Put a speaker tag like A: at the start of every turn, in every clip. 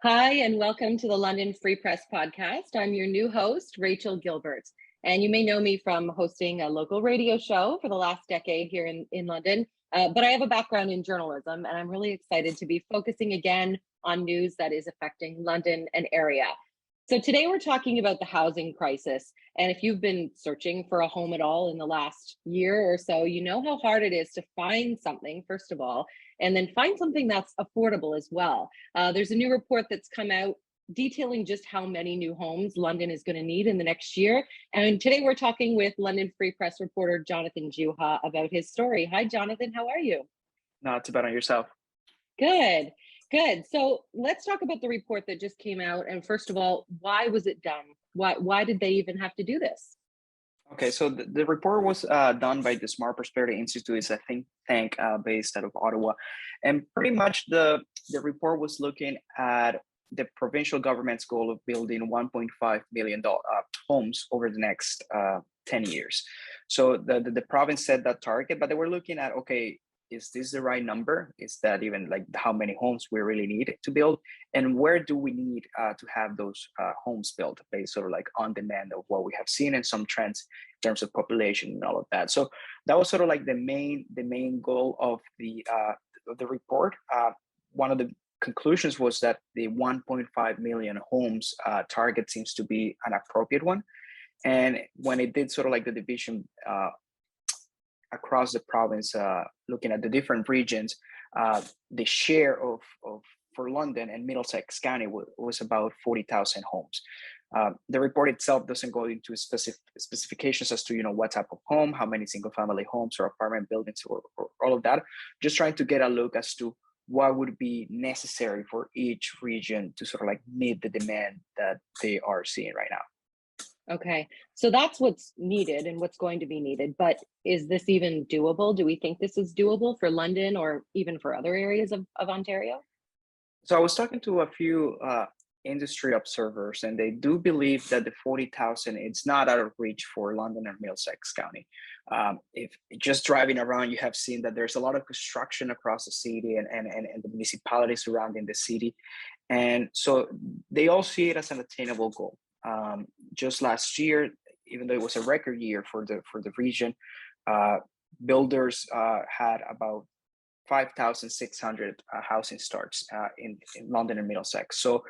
A: Hi, and welcome to the London Free Press Podcast. I'm your new host, Rachel Gilbert. And you may know me from hosting a local radio show for the last decade here in London. But I have a background in journalism, and I'm really excited to be focusing again on news that is affecting London and area. So today we're talking about the housing crisis. And if you've been searching for a home at all in the last year or so, you know how hard it is to find something, first of all, and then find something that's affordable as well. There's a new report that's come out detailing just how many new homes London is going to need in the next year. And today we're talking with London Free Press reporter Jonathan Juha about his story. Hi, Jonathan. How are you?
B: Not too bad on yourself.
A: Good. Good. So let's talk about the report that just came out. And first of all, why was it done? Why did they even have to do this?
B: Okay, so the report was done by the Smart Prosperity Institute. It's a think tank based out of Ottawa. And pretty much the report was looking at the provincial government's goal of building $1.5 million homes over the next 10 years. So the province set that target, but they were looking at, okay, is this the right number? Is that even like how many homes we really need to build? And where do we need to have those homes built based sort of like on demand of what we have seen and some trends in terms of population and all of that. So that was sort of like the main goal of the report. One of the conclusions was that the 1.5 million homes target seems to be an appropriate one. And when it did sort of like the division across the province, looking at the different regions, the share of for London and Middlesex County was about 40,000 homes. The report itself doesn't go into specifications as to what type of home, how many single family homes or apartment buildings or all of that. Just trying to get a look as to what would be necessary for each region to sort of like meet the demand that they are seeing right now.
A: Okay, so that's what's needed and what's going to be needed. But is this even doable? Do we think this is doable for London or even for other areas of Ontario?
B: So I was talking to a few industry observers, and they do believe that the 40,000 it's not out of reach for London and Middlesex County. If just driving around, you have seen that there's a lot of construction across the city and the municipalities surrounding the city, and so they all see it as an attainable goal. Just last year, even though it was a record year for the region, builders had about 5,600 housing starts in London and Middlesex. So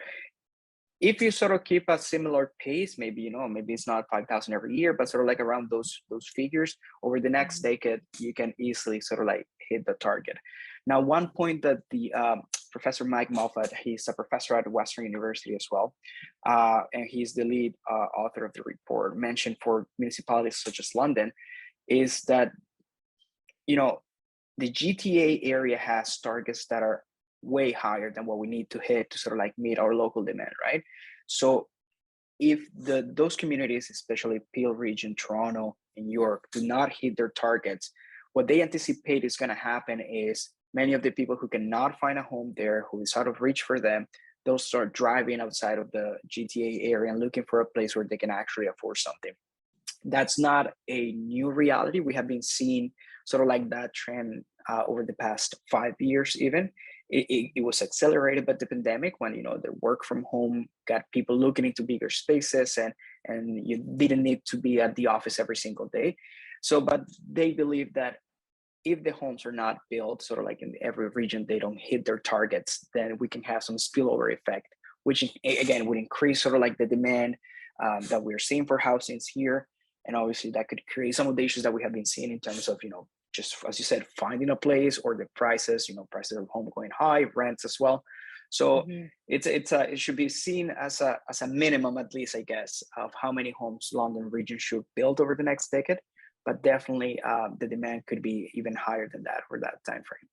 B: if you sort of keep a similar pace, maybe it's not 5,000 every year, but sort of like around those figures over the next decade, you can easily sort of like hit the target. Now, one point that the Professor Mike Moffat, he's a professor at Western University as well, and he's the lead author of the report, mentioned for municipalities such as London, is that the GTA area has targets that are way higher than what we need to hit to sort of like meet our local demand, right? So if those communities, especially Peel region, Toronto, and York, do not hit their targets, what they anticipate is going to happen is many of the people who cannot find a home there, who is out of reach for them, they'll start driving outside of the GTA area and looking for a place where they can actually afford something. That's not a new reality. We have been seeing sort of like that trend over the past 5 years even. It was accelerated by the pandemic when the work from home got people looking into bigger spaces and you didn't need to be at the office every single day. So, but they believe that if the homes are not built sort of like in every region, they don't hit their targets, then we can have some spillover effect, which again would increase sort of like the demand that we're seeing for housings here. And obviously that could create some of the issues that we have been seeing in terms of, just as you said, finding a place or the prices, prices of home going high, rents as well. So it should be seen as a minimum, at least, I guess, of how many homes London region should build over the next decade. But definitely the demand could be even higher than that for that time frame.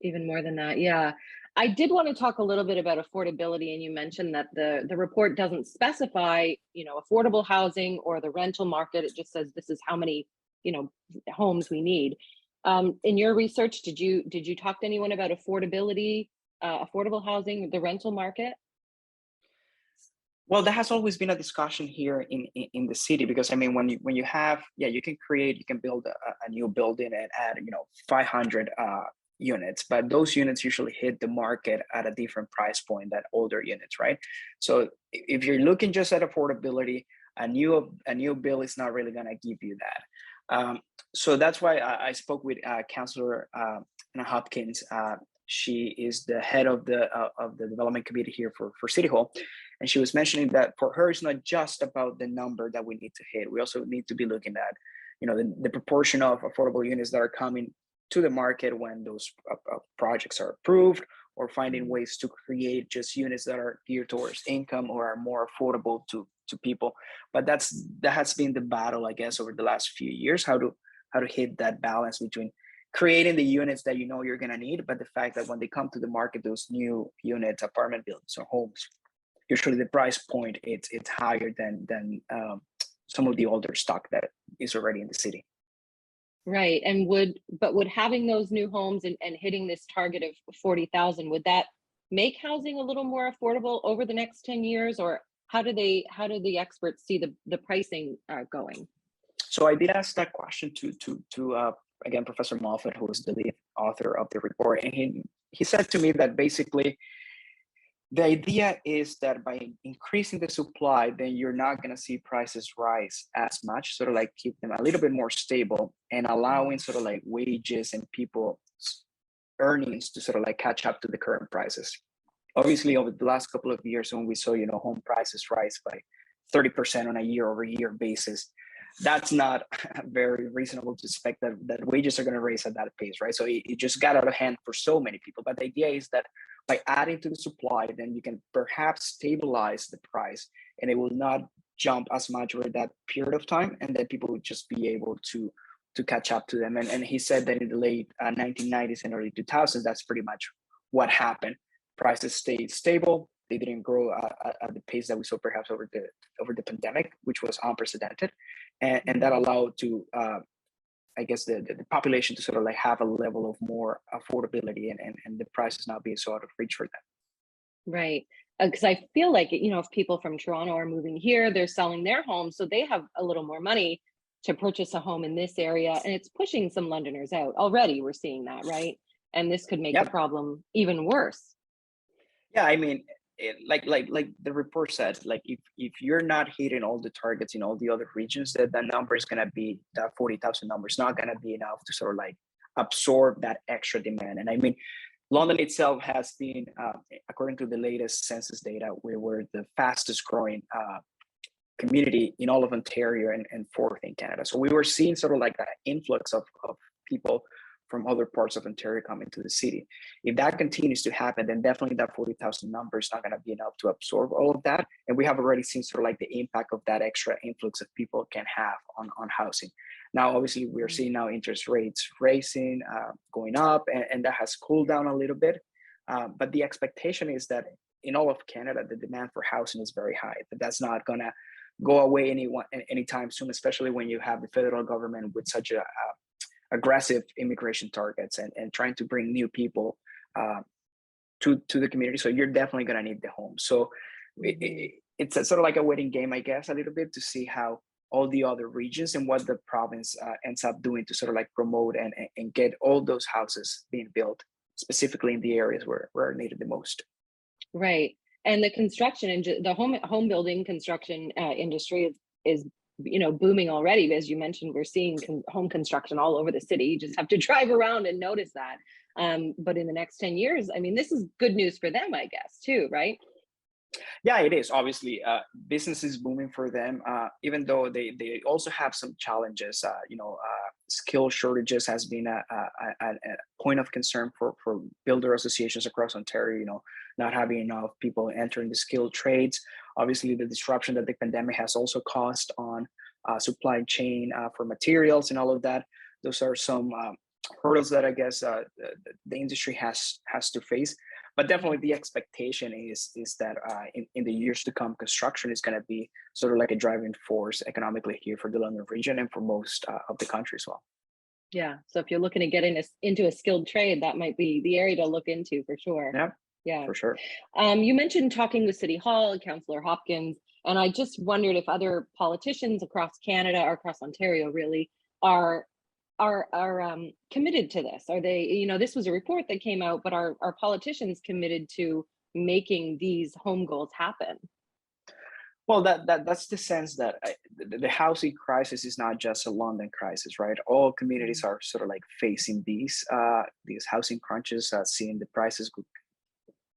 A: Even more than that, yeah. I did want to talk a little bit about affordability, and you mentioned that the report doesn't specify, affordable housing or the rental market. It just says this is how many, homes we need. In your research, did you talk to anyone about affordability, affordable housing, the rental market?
B: Well, that has always been a discussion here in the city, because I mean, when you have, you can build a new building and add 500 units, but those units usually hit the market at a different price point than older units, right? So if you're looking just at affordability, a new bill is not really going to give you that. So that's why I spoke with Councillor Anna Hopkins. She is the head of the development committee here for City Hall, and she was mentioning that for her it's not just about the number that we need to hit. We also need to be looking at, the proportion of affordable units that are coming to the market when those projects are approved, or finding ways to create just units that are geared towards income or are more affordable to people. But that has been the battle, I guess, over the last few years, how to hit that balance between creating the units that you're going to need, but the fact that when they come to the market, those new units, apartment buildings or homes, usually the price point it's higher than some of the older stock that is already in the city.
A: Right. And would having those new homes and hitting this target of 40,000, would that make housing a little more affordable over the next 10 years? Or how do the experts see the pricing going?
B: So I did ask that question to again, Professor Moffat, who is the lead author of the report. And he said to me that basically the idea is that by increasing the supply, then you're not going to see prices rise as much, sort of like keep them a little bit more stable and allowing sort of like wages and people's earnings to sort of like catch up to the current prices. Obviously, over the last couple of years, when we saw, home prices rise by 30% on a year-over-year basis, that's not very reasonable to expect that wages are going to raise at that pace, right? So it just got out of hand for so many people. But the idea is that by adding to the supply, then you can perhaps stabilize the price and it will not jump as much over that period of time, and then people would just be able to catch up to them. And he said that in the late 1990s and early 2000s, that's pretty much what happened. Prices stayed stable. They didn't grow at the pace that we saw perhaps over the pandemic, which was unprecedented, and that allowed to, I guess, the population to sort of like have a level of more affordability and the prices not being so out of reach for them.
A: Right. Because I feel like, if people from Toronto are moving here, they're selling their homes, so they have a little more money to purchase a home in this area, and it's pushing some Londoners out. Already we're seeing that, right? And this could make the problem even worse.
B: Yeah, I mean, like the report said, like if you're not hitting all the targets in all the other regions, that number is going to be, that 40,000 number is not going to be enough to sort of like absorb that extra demand. And I mean, London itself has been, according to the latest census data, we were the fastest growing community in all of Ontario and fourth in Canada. So we were seeing sort of like an influx of people from other parts of Ontario coming to the city. If that continues to happen, then definitely that 40,000 number is not going to be enough to absorb all of that. And we have already seen sort of like the impact of that extra influx of people can have on housing. Now, obviously, we're seeing now interest rates raising, going up, and that has cooled down a little bit. But the expectation is that in all of Canada, the demand for housing is very high, but that's not going to go away anytime soon, especially when you have the federal government with such a aggressive immigration targets and trying to bring new people to the community. So you're definitely going to need the home. So it's a sort of like a waiting game, I guess, a little bit to see how all the other regions and what the province ends up doing to sort of like promote and get all those houses being built, specifically in the areas where are needed the most.
A: Right. And the construction and the home building construction industry is booming already. As you mentioned, we're seeing home construction all over the city. You just have to drive around and notice that. But in the next 10 years, I mean, this is good news for them, I guess, too, right?
B: Yeah, it is. Obviously, business is booming for them, even though they also have some challenges. Skill shortages has been a point of concern for builder associations across Ontario, not having enough people entering the skilled trades. Obviously, the disruption that the pandemic has also caused on supply chain for materials and all of that. Those are some hurdles that I guess the industry has to face. But definitely the expectation is that in the years to come, construction is going to be sort of like a driving force economically here for the London region and for most of the country as well.
A: Yeah. So if you're looking to get into a skilled trade, that might be the area to look into for sure.
B: Yeah, for sure.
A: You mentioned talking with City Hall, Councillor Hopkins, and I just wondered if other politicians across Canada or across Ontario really are are committed to this? Are they, this was a report that came out, but are politicians committed to making these home goals happen?
B: Well, that's the sense that the housing crisis is not just a London crisis, right? All communities are sort of like facing these housing crunches, seeing the prices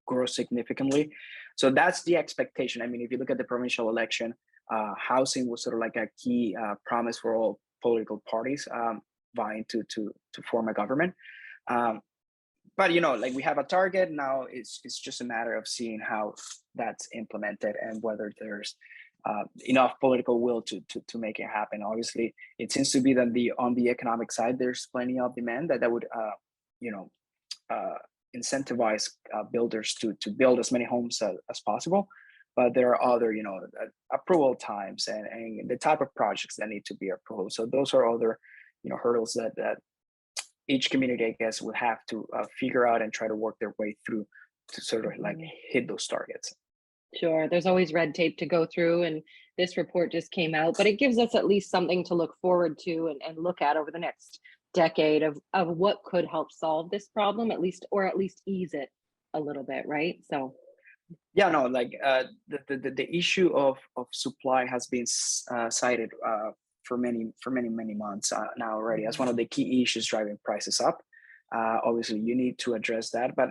B: grow significantly. So that's the expectation. I mean, if you look at the provincial election, housing was sort of like a key promise for all political parties vying to form a government. But like we have a target now. It's just a matter of seeing how that's implemented and whether there's enough political will to make it happen. Obviously, it seems to be that on the economic side, there's plenty of demand that would incentivize builders to build as many homes as possible. But there are other approval times and the type of projects that need to be approved. So those are other hurdles that each community, I guess, will have to figure out and try to work their way through to sort of like hit those targets.
A: Sure, there's always red tape to go through, and this report just came out, but it gives us at least something to look forward to and look at over the next decade of what could help solve this problem, at least ease it a little bit, right? So
B: yeah, no, like the issue of supply has been cited for many months now already as one of the key issues driving prices up. Obviously, you need to address that, but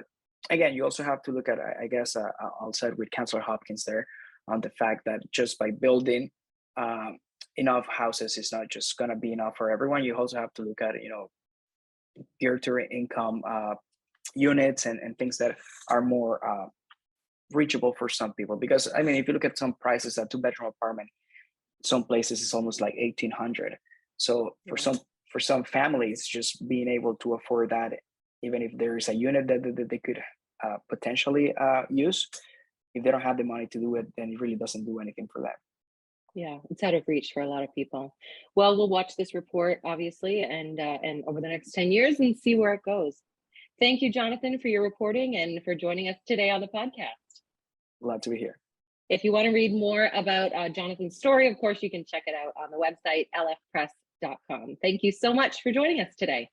B: again, you also have to look at, I guess, I'll side with Councillor Hopkins there on the fact that just by building enough houses is not just going to be enough for everyone. You also have to look at peer to income units and things that are more reachable for some people. Because I mean, if you look at some prices, a 2-bedroom apartment, some places is almost like 1,800. So for some families, just being able to afford that, even if there is a unit that they could potentially use, if they don't have the money to do it, then it really doesn't do anything for them.
A: Yeah, it's out of reach for a lot of people. Well, we'll watch this report, obviously, and over the next 10 years and see where it goes. Thank you, Jonathan, for your reporting and for joining us today on the podcast.
B: Glad to be here.
A: If you want to read more about Jonathan's story, of course, you can check it out on the website lfpress.com. Thank you so much for joining us today.